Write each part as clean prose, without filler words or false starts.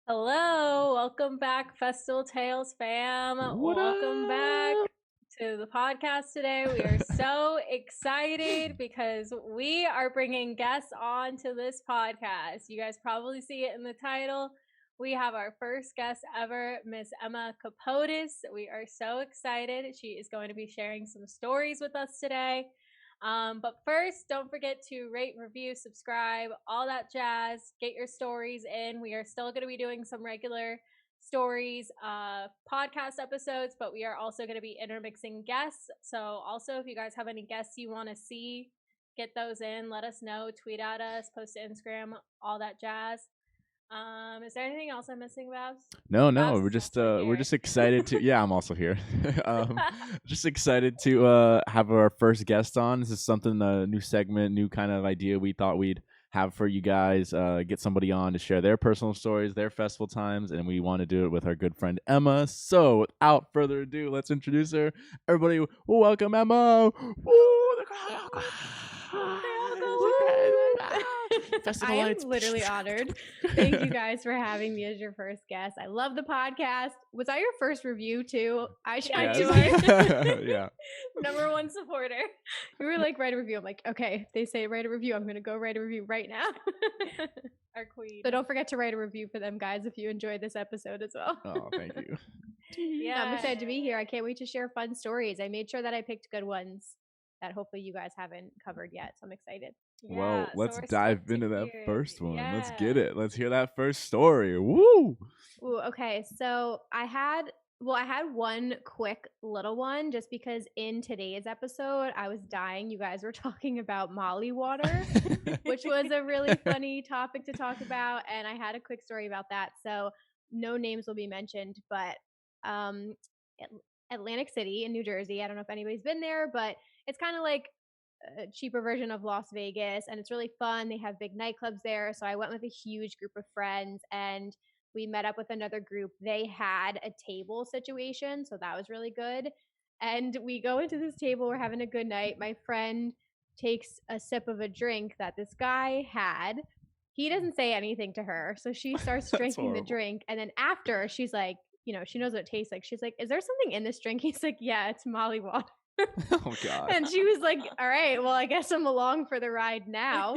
Hello, welcome back, Festival Tales fam. What Welcome back up? to the podcast today. We are so excited because we are bringing guests on to this podcast. You guys probably see it in the title. We have our first guest ever, Miss Emma Kapotes. We are so excited. She is going to be sharing some stories with us today. But first, don't forget to rate, review, subscribe, all that jazz. Get your stories in. We are still going to be doing some regular stories, podcast episodes, but we are also going to be intermixing guests. So, also, if you guys have any guests you want to see, get those in. Let us know. Tweet at us, post to Instagram, all that jazz. Is there anything else I'm missing, Babs? No, Babs we're is just also we're here. just excited to. Yeah, I'm also here. Just excited to have our first guest on. This is something a new segment, new kind of idea we thought we'd have for you guys. Get somebody on to share their personal stories, their festival times, and we want to do it with our good friend Emma. So, without further ado, let's introduce her. Everybody, welcome Emma. Woo, the crowd. I am Lights. literally honored. Thank you guys for having me as your first guest. I love the podcast. Was that your first review too? I tried Yes. to. Yeah. Number one supporter. We were like, write a review. I'm like, okay, they say write a review. I'm gonna go write a review right now. Our queen. So don't forget to write a review for them, guys, if you enjoyed this episode as well. Oh, thank you. Yeah. I'm excited to be here. I can't wait to share fun stories. I made sure that I picked good ones that hopefully you guys haven't covered yet. So I'm excited. Well, Yeah, so let's we're dive stoked to into that hear it. first one. Let's Yeah. get it. Let's hear that first story. Woo! Ooh, okay. So I had one quick little one just because in today's episode I was dying. You guys were talking about Molly water, which was a really funny topic to talk about, and I had a quick story about that. So no names will be mentioned, but um At- Atlantic City in New Jersey. I don't know if anybody's been there, but it's kind of like a cheaper version of Las Vegas, and it's really fun. They have big nightclubs there. So I went with a huge group of friends, and we met up with another group. They had a table situation, so that was really good. And we go into this table, we're having a good night. My friend takes a sip of a drink that this guy had. He doesn't say anything to her, so she starts That's drinking the horrible. drink, and then after she's like, she knows what it tastes like. She's like, "Is there something in this drink?" He's like, "Yeah, it's Molly water." Oh God. And she was like, "All right, well, I guess I'm along for the ride now."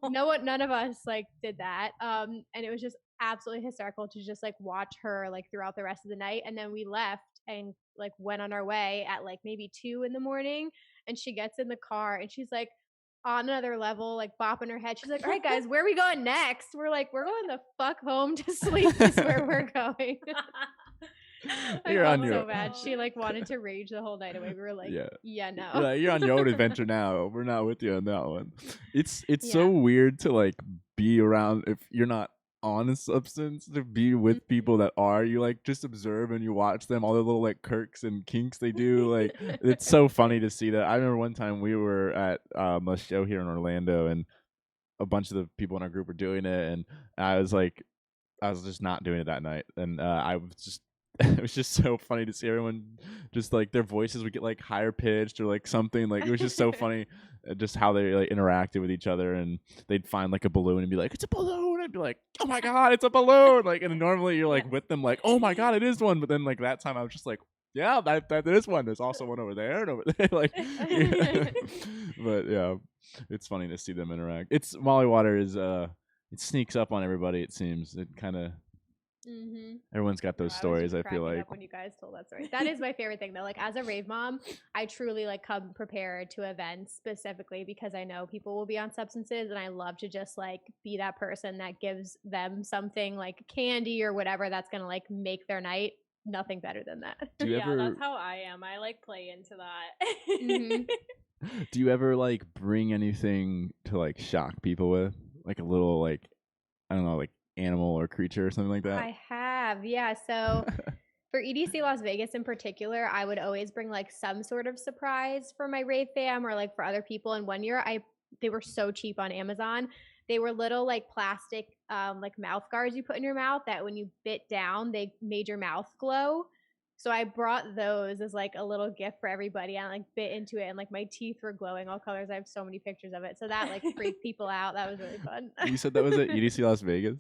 None of us like did that. And it was just absolutely hysterical to just like watch her like throughout the rest of the night. And then we left and like went on our way at like maybe 2 in the morning. And she gets in the car and she's like on another level, like bopping her head. She's like, "All right, guys, where are we going next?" We're like, "We're going the fuck home to sleep is where we're going." I You're on felt your so bad. She like wanted to rage the whole night away. We were like, Yeah. yeah, no. You're on your own adventure now. We're not with you on that one. It's so Yeah. weird to like be around if you're not on a substance to be with people that are. You like just observe and you watch them, all the little like quirks and kinks they do. Like it's so funny to see that. I remember one time we were at a show here in Orlando and a bunch of the people in our group were doing it, and I was like, I was just not doing it that night, and I was just. It was just so funny to see everyone just like their voices would get like higher pitched or like something. Like it was just so funny, just how they like interacted with each other, and they'd find like a balloon and be like, "It's a balloon." I'd be like, "Oh my God, it's a balloon!" Like, and normally you're like with them, like, "Oh my God, it is one." But then like that time, I was just like, "Yeah, that is one. There's also one over there and over there." Like, but yeah, it's funny to see them interact. It's Molly Water is it sneaks up on everybody. It seems it kind of everyone's got those I was stories. just I feel cracking like up when you guys told that story. That is my favorite thing though. Like as a rave mom, I truly like come prepared to events specifically because I know people will be on substances and I love to just like be that person that gives them something like candy or whatever that's gonna like make their night. Nothing better than that. Do you Yeah, ever that's how I am. I like play into that. do you ever like bring anything to like shock people with? Like a little like I don't know, like animal or creature or something like that? I have, yeah. So for EDC Las Vegas in particular, I would always bring like some sort of surprise for my rave fam or like for other people. And one year they were so cheap on Amazon. They were little like plastic like mouth guards you put in your mouth that when you bit down, they made your mouth glow. So I brought those as like a little gift for everybody. I like bit into it and like my teeth were glowing all colors. I have so many pictures of it. So that like freaked people out. That was really fun. You said that was at EDC Las Vegas?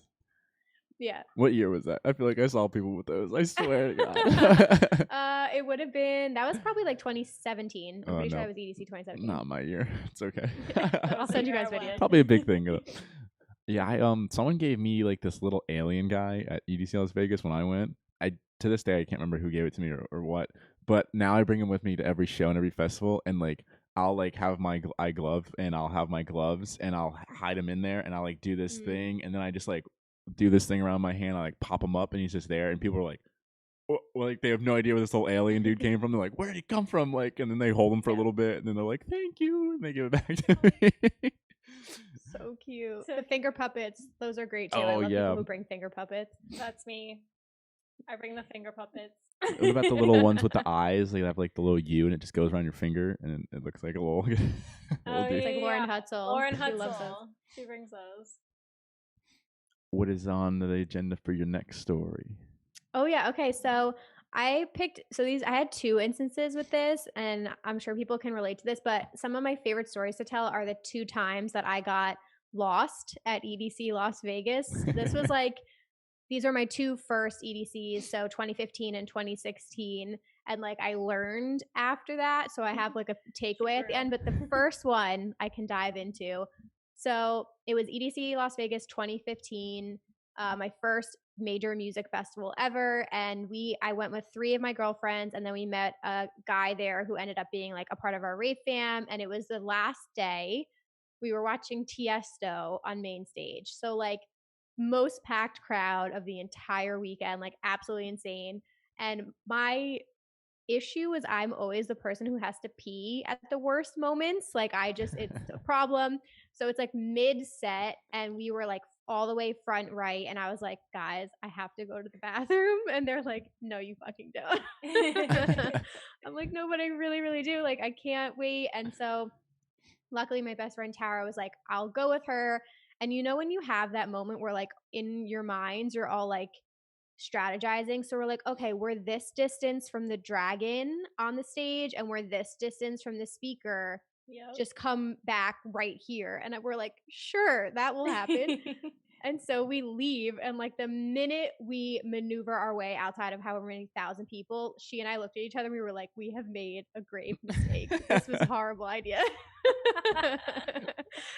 Yeah. What year was that? I feel like I saw people with those. I swear to God. It would have been, that was probably like 2017. I'm Oh, pretty sure no. that was EDC 2017. Not my year. It's okay. I'll send you guys videos. Probably a big thing. Yeah, someone gave me like this little alien guy at EDC Las Vegas when I went. To this day I can't remember who gave it to me or what, but now I bring him with me to every show and every festival, and like I'll like have my eye glove and I'll have my gloves and I'll hide him in there and I'll like do this thing, and then I just like do this thing around my hand. I like pop him up and he's just there, and people are like, like they have no idea where this little alien dude came from. They're like, where did he come from? Like, and then they hold him for a little bit, and then they're like, thank you, and they give it back to me. So cute. The finger puppets, those are great too. Oh, I love yeah. people who bring finger puppets. That's me. I bring the finger puppets. What about the little ones with the eyes? They have like the little U, and it just goes around your finger, and it looks like a little. Oh, dude. It's like Lauren yeah. Hutzel. Lauren She loves those. Hutzel. She brings those. What is on the agenda for your next story? Oh yeah, okay. So I had two instances with this, and I'm sure people can relate to this, but some of my favorite stories to tell are the 2 times that I got lost at EDC Las Vegas. This was like, these are my 2 first EDCs, so 2015 and 2016. And like I learned after that, so I have like a takeaway at the end, but the first one I can dive into. So it was EDC Las Vegas 2015, my first major music festival ever. And I went with 3 of my girlfriends, and then we met a guy there who ended up being like a part of our rave fam. And it was the last day. We were watching Tiesto on main stage. So like most packed crowd of the entire weekend, like absolutely insane. And my issue is I'm always the person who has to pee at the worst moments. Like it's a problem. So it's like mid set, and we were like all the way front right, and I was like, guys, I have to go to the bathroom, and they're like, no, you fucking don't. I'm like, no, but I really, really do. Like, I can't wait. And so luckily my best friend Tara was like, I'll go with her. And you know when you have that moment where like in your minds you're all like strategizing. So we're like, okay, we're this distance from the dragon on the stage, and we're this distance from the speaker. Yep. Just come back right here. And we're like, sure, that will happen. And so we leave, and like the minute we maneuver our way outside of however many thousand people, she and I looked at each other and we were like, we have made a grave mistake. This was a horrible idea.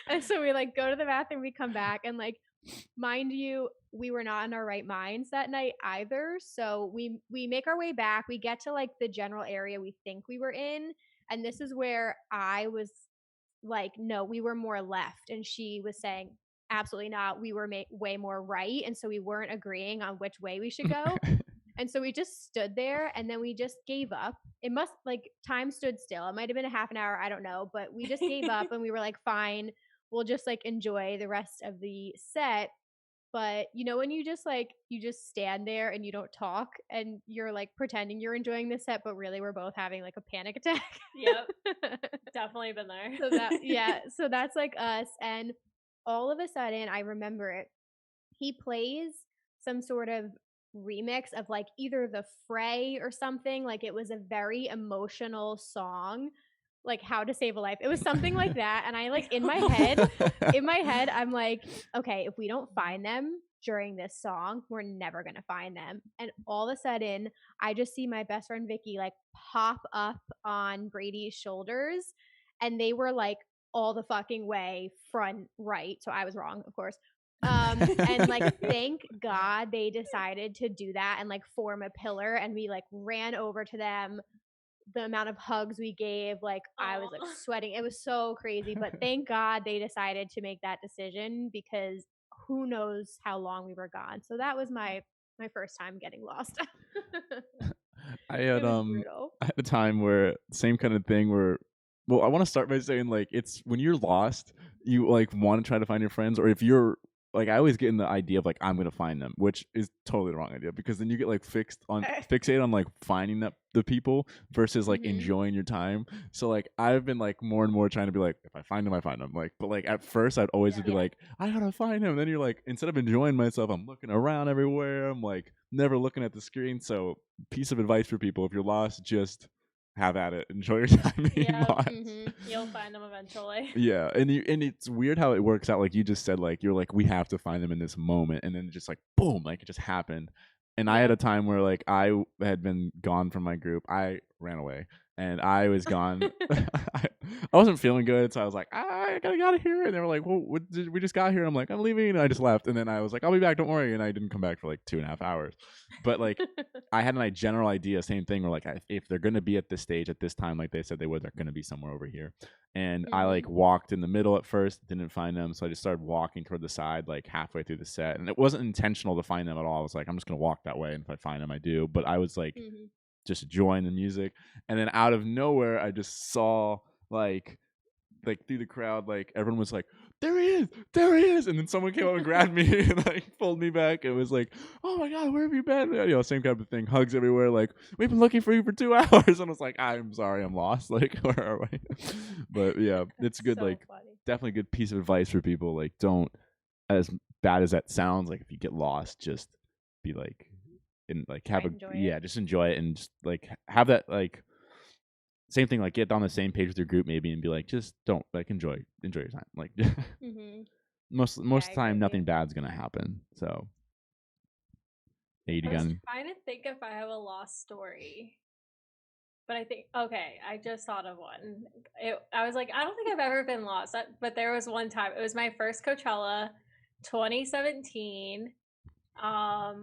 And so we like go to the bathroom, we come back, and like, mind you, we were not in our right minds that night either. So we make our way back. We get to like the general area we think we were in. And this is where I was like, no, we were more left. And she was saying, absolutely not. We were way more right. And so we weren't agreeing on which way we should go. And so we just stood there, and then we just gave up. It must like time stood still. It might have been a half an hour. I don't know. But we just gave up, and we were like, fine, we'll just like enjoy the rest of the set. But you know, when you just stand there and you don't talk, and you're like pretending you're enjoying the set, but really we're both having like a panic attack. Yep. Definitely been there. So that's like us. And all of a sudden, I remember it. He plays some sort of remix of like either The Fray or something. Like it was a very emotional song, like How to Save a Life. It was something like that. And I like in my head, I'm like, okay, if we don't find them during this song, we're never gonna find them. And all of a sudden, I just see my best friend Vicky like pop up on Brady's shoulders, and they were like all the fucking way front right. So I was wrong, of course. And like thank God they decided to do that and like form a pillar, and we like ran over to them. The amount of hugs we gave, like I was like sweating. It was so crazy, but thank God they decided to make that decision, because who knows how long we were gone. So that was my first time getting lost. I had brutal. I had a time where same kind of thing where, well, I want to start by saying like it's when you're lost, you like want to try to find your friends, or if you're like, I always get in the idea of like I'm gonna find them, which is totally the wrong idea, because then you get like fixated on like finding the people versus like enjoying your time. So like I've been like more and more trying to be like, if I find them, I find them. Like, but like at first I'd always be like, I gotta find him. And then you're like, instead of enjoying myself, I'm looking around everywhere. I'm like never looking at the screen. So piece of advice for people: if you're lost, just have at it. Enjoy your time being Yeah, lost. You'll find them eventually. Yeah, and it's weird how it works out. Like you just said, like you're like we have to find them in this moment, and then just like boom, like it just happened. And I had a time where like I had been gone from my group. I ran away, and I was gone. I wasn't feeling good, so I was like, I gotta get out of here. And they were like, well, we just got here. And I'm like, I'm leaving, and I just left. And then I was like, I'll be back, don't worry. And I didn't come back for like 2.5 hours. But like I had a general idea, same thing. Where like if they're gonna be at this stage at this time, like they said they would, they're gonna be somewhere over here. And I like walked in the middle at first, didn't find them, so I just started walking toward the side like halfway through the set, and it wasn't intentional to find them at all. I was like, I'm just gonna walk that way, and if I find them, I do. But I was like just enjoying the music, and then out of nowhere, I just saw like through the crowd, like everyone was like, there he is, and then someone came up and grabbed me and like pulled me back. It was like, oh my god, where have you been? You know, same kind of thing, hugs everywhere, like we've been looking for you for 2 hours. And I was like, I'm sorry, I'm lost, like where are we? But yeah, it's good. So like funny. Definitely a good piece of advice for people. Like don't, as bad as that sounds, like if you get lost, just be like, and like have just enjoy it, and just like have that like same thing, like get on the same page with your group maybe, and be like, just don't like enjoy your time. Like most of the time, nothing bad's gonna happen. So I was trying to think if I have a lost story, but I think I just thought of one. I was like, I don't think I've ever been lost, but there was one time. It was my first Coachella, 2017. I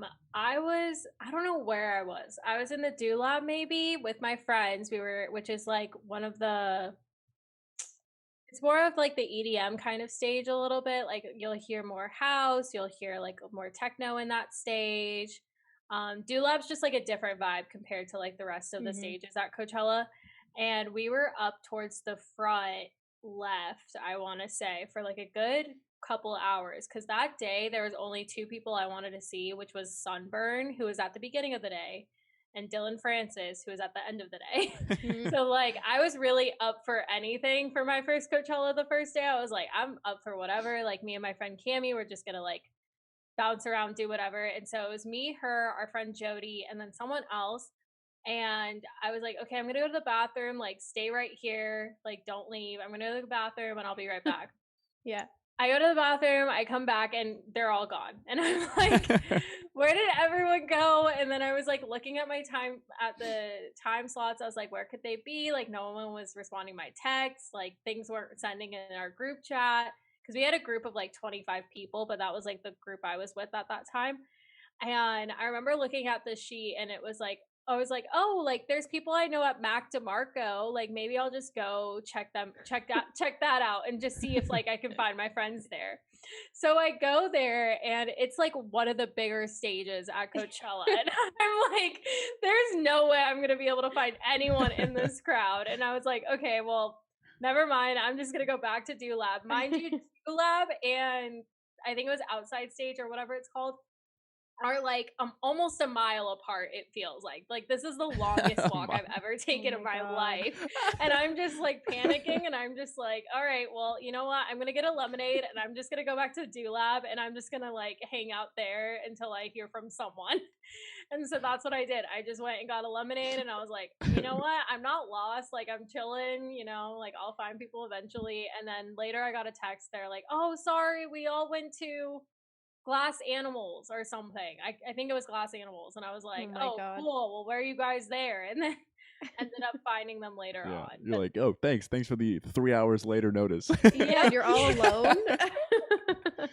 don't know where I was. I was in the Do Lab maybe with my friends. Which is like it's more of like the EDM kind of stage a little bit. Like you'll hear more house, you'll hear like more techno in that stage. Do Lab's just like a different vibe compared to like the rest of the stages at Coachella. And we were up towards the front left, I want to say, for like a good couple hours, because that day there was only 2 people I wanted to see, which was Sunburn, who was at the beginning of the day, and Dylan Francis, who was at the end of the day. So like I was really up for anything for my first Coachella. The first day I was like, I'm up for whatever. Like me and my friend Cammie were just gonna like bounce around, do whatever. And so it was me, her, our friend Jody, and then someone else. And I was like, okay, I'm gonna go to the bathroom, like stay right here, like don't leave. I'm gonna go to the bathroom and I'll be right back. Yeah. I go to the bathroom, I come back, and they're all gone. And I'm like, where did everyone go? And then I was like looking at my time, at the time slots. I was like, where could they be? Like no one was responding my texts. Like things weren't sending in our group chat. Because we had a group of like 25 people, but that was like the group I was with at that time. And I remember looking at the sheet, and it was like, I was like, oh, like there's people I know at Mac DeMarco. Like maybe I'll just go check that out and just see if like I can find my friends there. So I go there, and it's like one of the bigger stages at Coachella. And I'm like, there's no way I'm gonna be able to find anyone in this crowd. And I was like, okay, well, never mind. I'm just gonna go back to Do Lab. Mind you, Do Lab and I think it was Outside Stage or whatever it's called are like almost a mile apart. It feels like this is the longest walk I've ever taken in my life, and I'm just like panicking, and I'm just like, all right, well, you know what, I'm gonna get a lemonade, and I'm just gonna go back to Do Lab, and I'm just gonna like hang out there until I hear from someone. And so that's what I did. I just went and got a lemonade, and I was like, you know what, I'm not lost, like I'm chilling, you know, like I'll find people eventually. And then later I got a text, they're like, oh, sorry, we all went to Glass Animals or something. I think it was Glass Animals. And I was like, oh cool, well, where are you guys there? And then ended up finding them later on. You're like, oh, thanks for the 3 hours later notice. Yeah, you're all alone.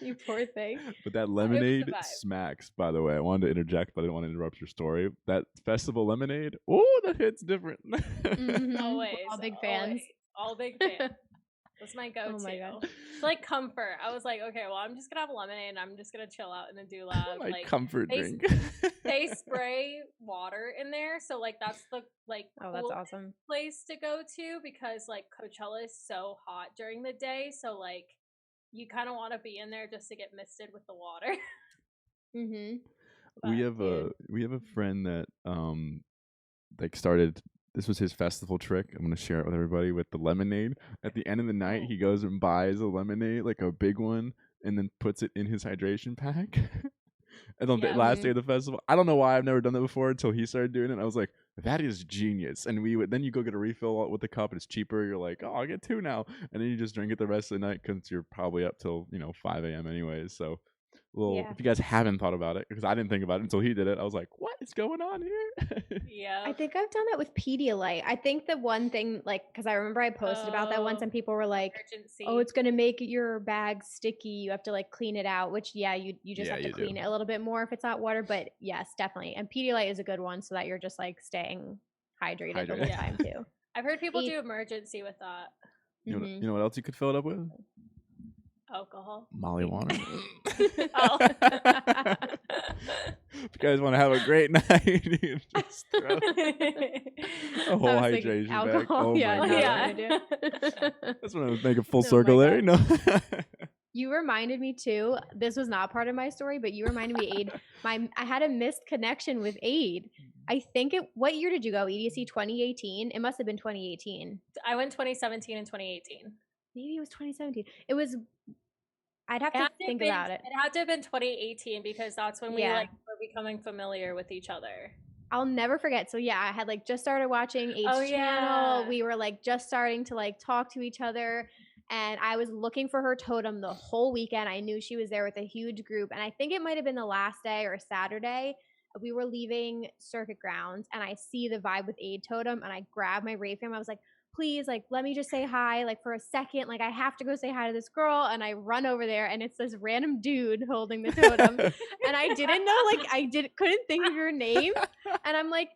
You poor thing. But that lemonade smacks, by the way. I wanted to interject, but I didn't want to interrupt your story. That festival lemonade, oh, that hits different. Always. All big fans. All big fans. That's my go-to. Oh my God. It's like comfort. I was like, okay, well, I'm just gonna have lemonade, and I'm just gonna chill out in the Do Lab. My like comfort drink. They spray water in there, so like that's the like that's awesome place to go to, because like Coachella is so hot during the day, so like you kind of want to be in there just to get misted with the water. But, we have a friend that like started. This was his festival trick. I'm going to share it with everybody with the lemonade. At the end of the night, he goes and buys a lemonade, like a big one, and then puts it in his hydration pack. And on the last day of the festival, I don't know why I've never done that before until he started doing it. I was like, that is genius. And then you go get a refill with the cup. It's cheaper. You're like, oh, I'll get 2 now. And then you just drink it the rest of the night because you're probably up till 5 a.m. anyways. So, well, Yeah. if you guys haven't thought about it, because I didn't think about it until he did it, I was like, what is going on here? Yeah. I think I've done that with Pedialyte. I think the one thing, like, because I remember I posted about that once, and people were like, Urgency. "Oh, it's gonna make your bag sticky. You have to like clean it out." Which, yeah, you just Yeah, have to you do. clean it a little bit more if it's hot water. But yes, definitely. And Pedialyte is a good one, so that you're just like staying hydrated the whole Yeah. time too. I've heard people do emergency with that. You know what else you could fill it up with? Alcohol. Molly water. Oh. If you guys want to have a great night, you can just throw a whole hydration bag. alcohol. Oh Yeah, my no, god. yeah. That's when I was making full Oh my circle there. No. You reminded me too. This was not part of my story, but you reminded me, Ade. I had a missed connection with Ade. I think what year did you go? EDC 2018? It must have been 2018. I went 2017 and 2018. Maybe it was 2017. It was. I'd have to think about it. It had to have been 2018 because that's when we Yeah. like were becoming familiar with each other. I'll never forget. So yeah, I had like just started watching Ade's Oh, channel. yeah. We were like just starting to like talk to each other. And I was looking for her totem the whole weekend. I knew she was there with a huge group. And I think it might have been the last day or Saturday. We were leaving circuit grounds and I see the Vibe with Ade totem and I grabbed my rave fam. I was like, please, like, let me just say hi, like, for a second. Like, I have to go say hi to this girl. And I run over there and it's this random dude holding the totem. And I didn't know, like, couldn't think of your name. And I'm like,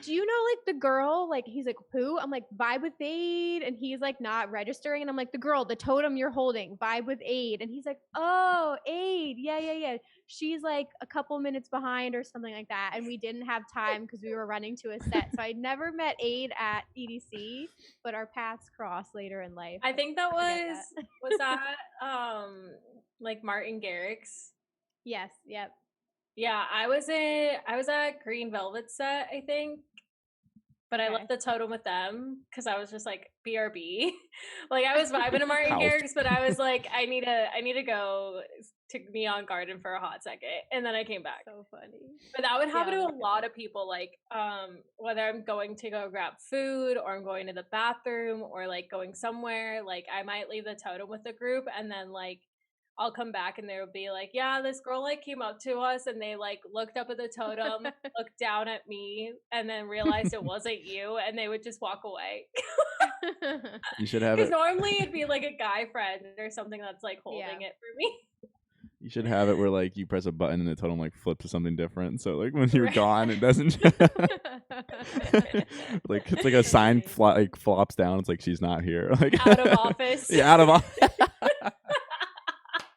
do you know like the girl? Like, he's like, who? I'm like, Vibe with Ade. And he's like not registering. And I'm like, the girl, the totem you're holding, Vibe with Ade. And he's like, oh, Ade. Yeah. She's like a couple minutes behind or something like that. And we didn't have time because we were running to a set. So I never met Ade at EDC, but our paths crossed later in life. I think that was that like Martin Garrix. Yes. Yep. Yeah, I was at Green Velvet set, I think. But I left the totem with them because I was just like BRB. Like I was vibing to Martin Garrix, but I was like, I need to go to Neon Garden for a hot second, and then I came back. So funny. But that would happen to a lot of people, like whether I'm going to go grab food or I'm going to the bathroom or like going somewhere, like I might leave the totem with the group and then like I'll come back and they'll be like, yeah, this girl like came up to us and they like looked up at the totem, looked down at me, and then realized it wasn't you, and they would just walk away. You should have Because it. normally it'd be like a guy friend or something that's like holding it for me. You should have it where like you press a button and the totem like flips to something different. So like when you're gone, it doesn't. Like it's like a sign like flops down. It's like she's not here. Like out of office. Yeah, out of office.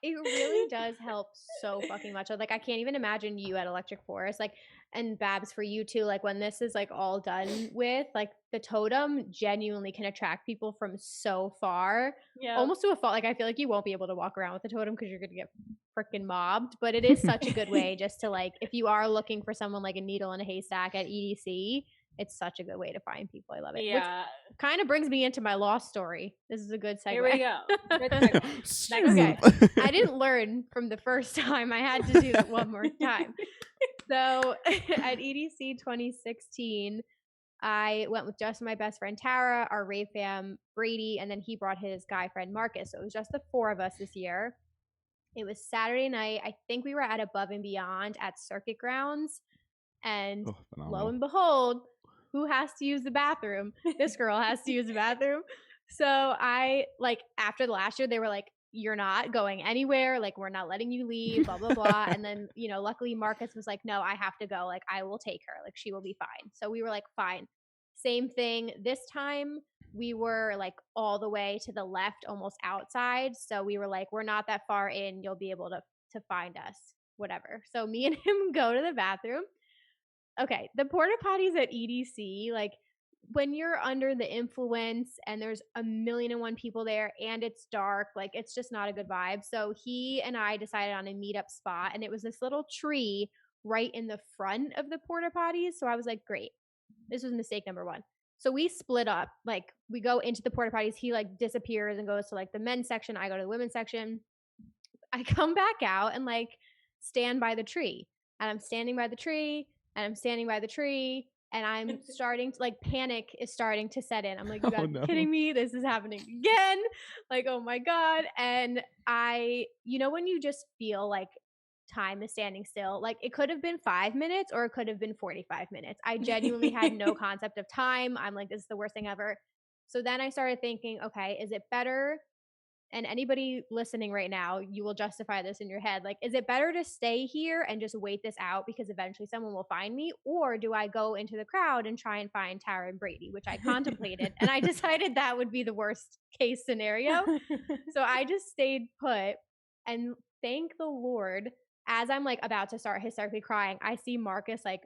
It really does help so fucking much. Like I can't even imagine you at Electric Forest, like, and Babs, for you too. Like when this is like all done with, like the totem genuinely can attract people from so far, almost to a fault. Like I feel like you won't be able to walk around with the totem because you're gonna get freaking mobbed. But it is such a good way just to like, if you are looking for someone like a needle in a haystack at EDC, it's such a good way to find people. I love it. Yeah. Which kind of brings me into my lost story. This is a good segue. Here we go. Good segue. Okay. I didn't learn from the first time. I had to do it one more time. So at EDC 2016, I went with just my best friend Tara, our rave fam Brady, and then he brought his guy friend Marcus. So it was just the 4 of us this year. It was Saturday night. I think we were at Above and Beyond at Circuit Grounds. And lo and behold, who has to use the bathroom? This girl has to use the bathroom. So I, like, after the last year, they were like, you're not going anywhere. Like, we're not letting you leave, blah, blah, blah. And then, you know, luckily Marcus was like, no, I have to go. Like, I will take her. Like, she will be fine. So we were like, fine. Same thing. This time we were like all the way to the left, almost outside. So we were like, we're not that far in. You'll be able to find us, whatever. So me and him go to the bathroom. Okay, the porta potties at EDC, like when you're under the influence and there's 1,000,001 people there and it's dark, like it's just not a good vibe. So he and I decided on a meetup spot, and it was this little tree right in the front of the porta potties. So I was like, great, this was mistake number 1. So we split up, like we go into the porta potties. He like disappears and goes to like the men's section. I go to the women's section. I come back out and like stand by the tree, and I'm standing by the tree. And I'm standing by the tree, and I'm starting to like panic is starting to set in. I'm like, you Oh, gotta be no. kidding me. This is happening again. Like, oh my God. And when you just feel like time is standing still, like it could have been 5 minutes or it could have been 45 minutes. I genuinely had no concept of time. I'm like, this is the worst thing ever. So then I started thinking, okay, is it better? And anybody listening right now, you will justify this in your head. Like, is it better to stay here and just wait this out because eventually someone will find me? Or do I go into the crowd and try and find Tara and Brady, which I contemplated. And I decided that would be the worst case scenario. So I just stayed put. And thank the Lord, as I'm like about to start hysterically crying, I see Marcus like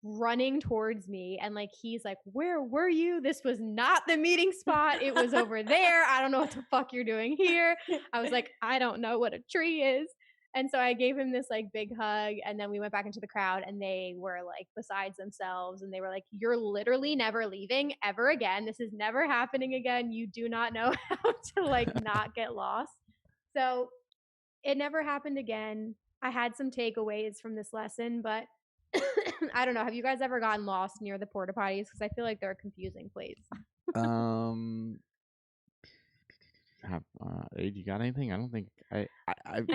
running towards me, and like he's like, where were you? This was not the meeting spot. It was over there. I don't know what the fuck you're doing here. I was like, I don't know what a tree is. And so I gave him this like big hug, and then we went back into the crowd, and they were like besides themselves, and they were like, you're literally never leaving ever again. This is never happening again. You do not know how to like not get lost. So it never happened again. I had some takeaways from this lesson, but I don't know. Have you guys ever gotten lost near the porta potties? Because I feel like they're a confusing place. You got anything? I don't think I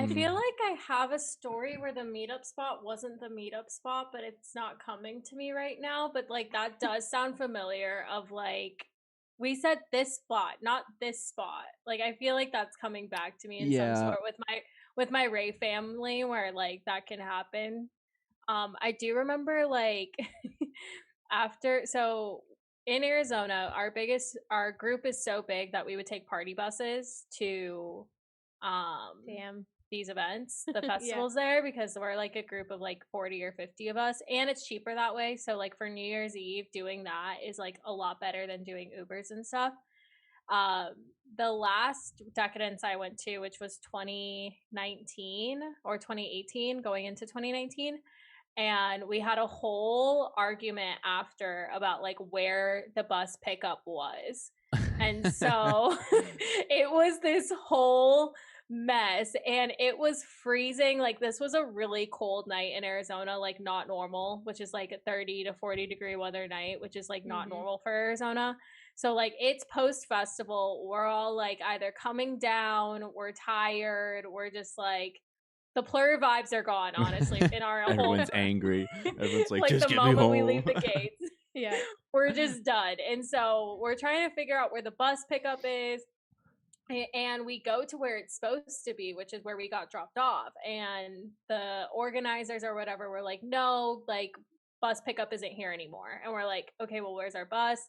feel like I have a story where the meetup spot wasn't the meetup spot, but it's not coming to me right now. But like that does sound familiar. Of like we said this spot, not this spot. Like I feel like that's coming back to me in some sort with my Ray family, where like that can happen. I do remember like so in Arizona, our group is so big that we would take party buses to these events, the festivals there, because we're like a group of like 40 or 50 of us, and it's cheaper that way. So like for New Year's Eve, doing that is like a lot better than doing Ubers and stuff. The last Decadence I went to, which was 2019 or 2018, going into 2019, and we had a whole argument after about like where the bus pickup was. And so it was this whole mess, and it was freezing. Like this was a really cold night in Arizona, like not normal, which is like a 30 to 40 degree weather night, which is like not normal for Arizona. So like it's post festival, we're all like either coming down, we're tired, we're just like the plur vibes are gone, honestly, in our everyone's angry. Everyone's like just the get me moment home. we leave the gates. We're just done. And so we're trying to figure out where the bus pickup is. And we go to where it's supposed to be, which is where we got dropped off. And the organizers or whatever were like, no, like bus pickup isn't here anymore. And we're like, okay, well, where's our bus?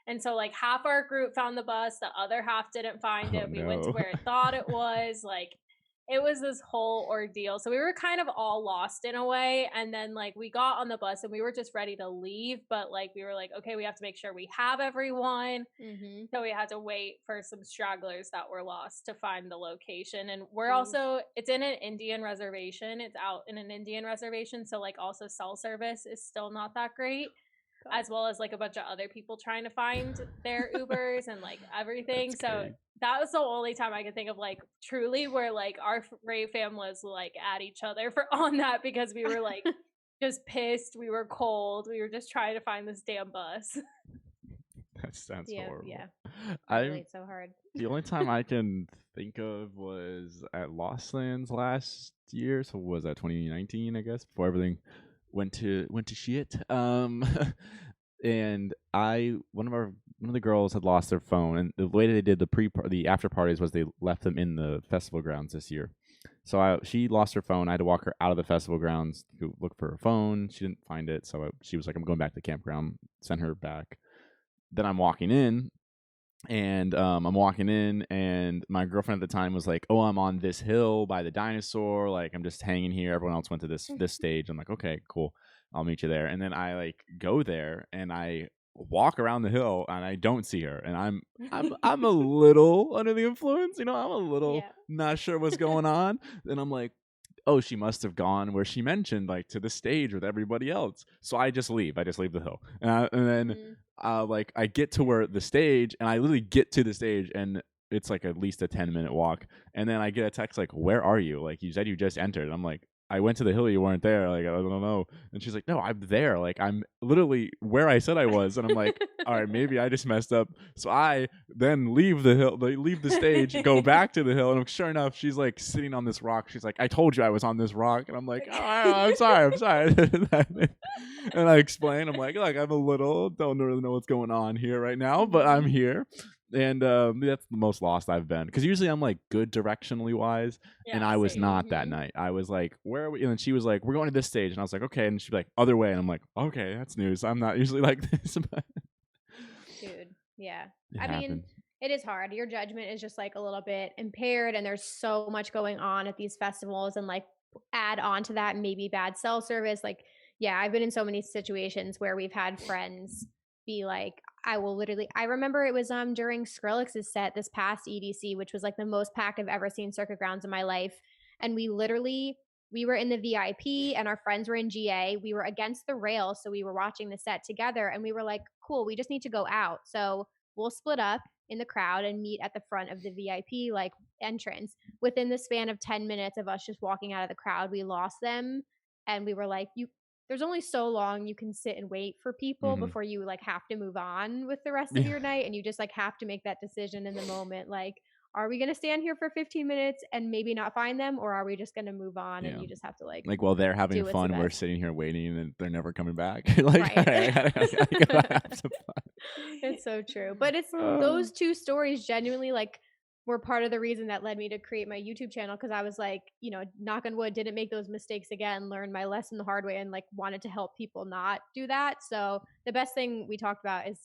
And so like half our group found the bus, the other half didn't find it. We went to where it thought it was. Like it was this whole ordeal. So we were kind of all lost in a way. And then like we got on the bus and we were just ready to leave. But like we were like, okay, we have to make sure we have everyone. So we had to wait for some stragglers that were lost to find the location. And we're also, it's in an Indian reservation. It's out in an Indian reservation. So like also cell service is still not that great. As well as like a bunch of other people trying to find their Ubers and like everything. So that was the only time I could think of like truly where like our Ray fam was like at each other on that, because we were like just pissed. We were cold. We were just trying to find this damn bus. That sounds horrible. Yeah. I relate so hard. The only time I can think of was at Lost Lands last year. So was that 2019, I guess, before everything went to shit. And one of the girls had lost their phone, and the way they did the after parties was they left them in the festival grounds this year. So she lost her phone. I had to walk her out of the festival grounds to look for her phone. She didn't find it, so she was like, I'm going back to the campground. Send her back. Then I'm walking in, and and my girlfriend at the time was like, oh, I'm on this hill by the dinosaur, like I'm just hanging here. Everyone else went to this stage. I'm like, okay, cool, I'll meet you there. And then I like go there and I walk around the hill and I don't see her, and I'm a little under the influence, I'm a little not sure what's going on. And I'm like, oh, she must have gone where she mentioned, like to the stage with everybody else. So I just leave the hill, and then like I get to where the stage, and I literally get to the stage, and it's like at least a 10-minute walk. And then I get a text like, where are you? Like, you said you just entered. And I'm like, I went to the hill, you weren't there. Like, I don't know. And she's like, no, I'm there. Like, I'm literally where I said I was. And I'm like, all right, maybe I just messed up. So I then leave the hill, leave the stage, go back to the hill. And sure enough, she's like sitting on this rock. She's like, I told you I was on this rock. And I'm like, oh, I'm sorry. And I explain, I'm like, look, don't really know what's going on here right now, but I'm here. And that's the most lost I've been, because usually I'm like good directionally wise, and I was not that night. I was like, where are we? And then she was like, we're going to this stage, and I was like, okay. And she'd be like, other way, and I'm like, okay, that's news. I'm not usually like this. But Dude, yeah. it I mean, happened. it is hard. Your judgment is just like a little bit impaired, and there's so much going on at these festivals, and like add on to that maybe bad cell service. Like, yeah, I've been in so many situations where we've had friends be like, I remember it was during Skrillex's set this past EDC, which was like the most packed I've ever seen Circuit Grounds in my life. And we were in the VIP and our friends were in GA. We were against the rail, so we were watching the set together, and we were like, cool, we just need to go out. So we'll split up in the crowd and meet at the front of the VIP like entrance. Within the span of 10 minutes of us just walking out of the crowd, we lost them, and we were like, there's only so long you can sit and wait for people before you like have to move on with the rest of your night, and you just like have to make that decision in the moment. Like, are we going to stand here for 15 minutes and maybe not find them, or are we just going to move on? And you just have to like while they're having fun, we're sitting here waiting and they're never coming back. Like, right. I gotta have some fun. It's so true. But it's those two stories genuinely like were part of the reason that led me to create my YouTube channel, because I was like, knock on wood, didn't make those mistakes again, learned my lesson the hard way, and like wanted to help people not do that. So the best thing we talked about is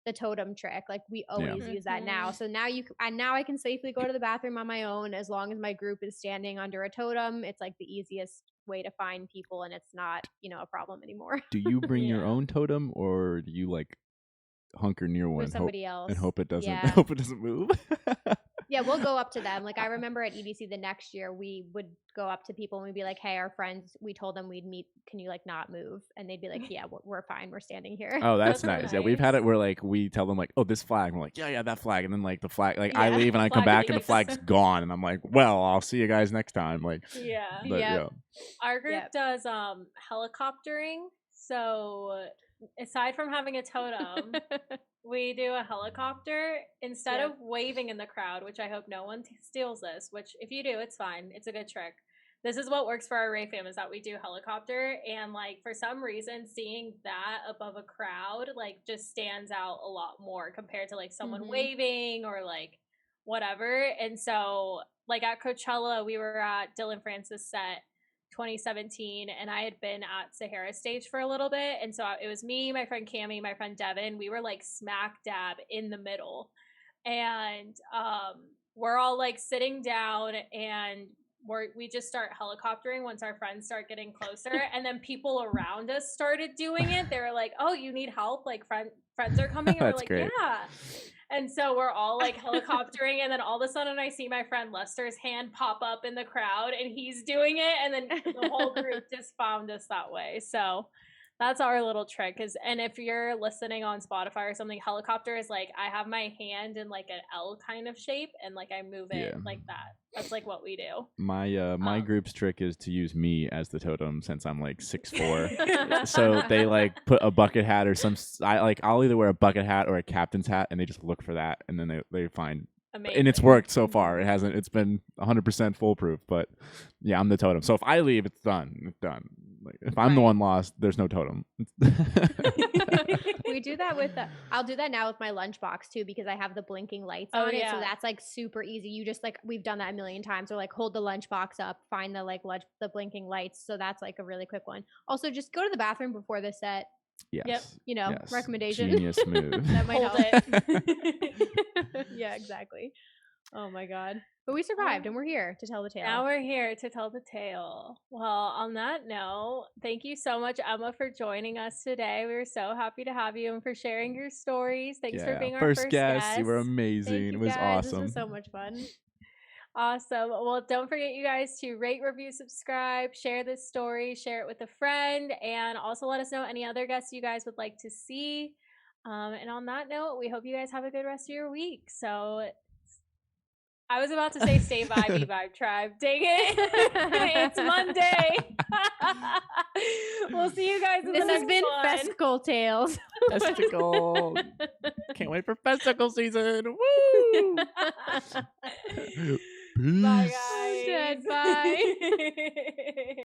the totem trick. Like, we always use that now. So now I can safely go to the bathroom on my own as long as my group is standing under a totem. It's like the easiest way to find people, and it's not, a problem anymore. Do you bring your own totem, or do you like hunker near one else and hope it doesn't move? Yeah, we'll go up to them. Like, I remember at EDC the next year, we would go up to people and we'd be like, hey, our friends, we told them we'd meet. Can you like not move? And they'd be like, yeah, we're fine. We're standing here. Oh, that's nice. Yeah, we've had it where like we tell them like, oh, this flag. And we're like, yeah, that flag. And then like the flag, like I leave and I come back and the flag's gone. And I'm like, well, I'll see you guys next time. Like, Our group does helicoptering. So aside from having a totem, we do a helicopter instead of waving in the crowd, which I hope no one steals this, which if you do, it's fine. It's a good trick. This is what works for our Ray fam, is that we do helicopter, and like for some reason seeing that above a crowd like just stands out a lot more compared to like someone waving or like whatever. And so like at Coachella, we were at Dylan Francis set 2017, and I had been at Sahara stage for a little bit, and so it was me, my friend Cammie, my friend Devin. We were like smack dab in the middle, and we're all like sitting down, and we just start helicoptering once our friends start getting closer. And then people around us started doing it. They were like, oh, you need help, like friends are coming. And we're like, great. Yeah. And so we're all like helicoptering, and then all of a sudden I see my friend Lester's hand pop up in the crowd, and he's doing it, and then the whole group just found us that way. So that's our little trick. And if you're listening on Spotify or something, helicopter is like I have my hand in like an L kind of shape, and like I move it like that. That's like what we do. My group's trick is to use me as the totem, since I'm like 6'4". So they like put a bucket hat or I'll either wear a bucket hat or a captain's hat, and they just look for that, and then they find. Amazing. And it's worked so far. It's been 100% foolproof, but yeah, I'm the totem. So if I leave, it's done. It's done. Like, if I'm the one lost, there's no totem. We do that I'll do that now with my lunchbox too, because I have the blinking lights on it. So that's like super easy. You just like, we've done that a million times. Or like hold the lunchbox up, find the like the blinking lights. So that's like a really quick one. Also, just go to the bathroom before the set. Yes. Yep. Recommendation. Genius move. That might help it. Yeah, exactly. Oh my God. But we survived, and we're here to tell the tale. Now we're here to tell the tale. Well, on that note, thank you so much, Emma, for joining us today. We were so happy to have you and for sharing your stories. Thanks for being our first guest. You were amazing. It was awesome. This was so much fun. Awesome. Well, don't forget, you guys, to rate, review, subscribe, share this story, share it with a friend, and also let us know any other guests you guys would like to see. And on that note, we hope you guys have a good rest of your week. So I was about to say stay vibey vibe tribe. Dang it. It's Monday. We'll see you guys in the This has next been one. Festival Tales. Festival. Can't wait for festival season. Woo! Bye, Peace. guys. Bye.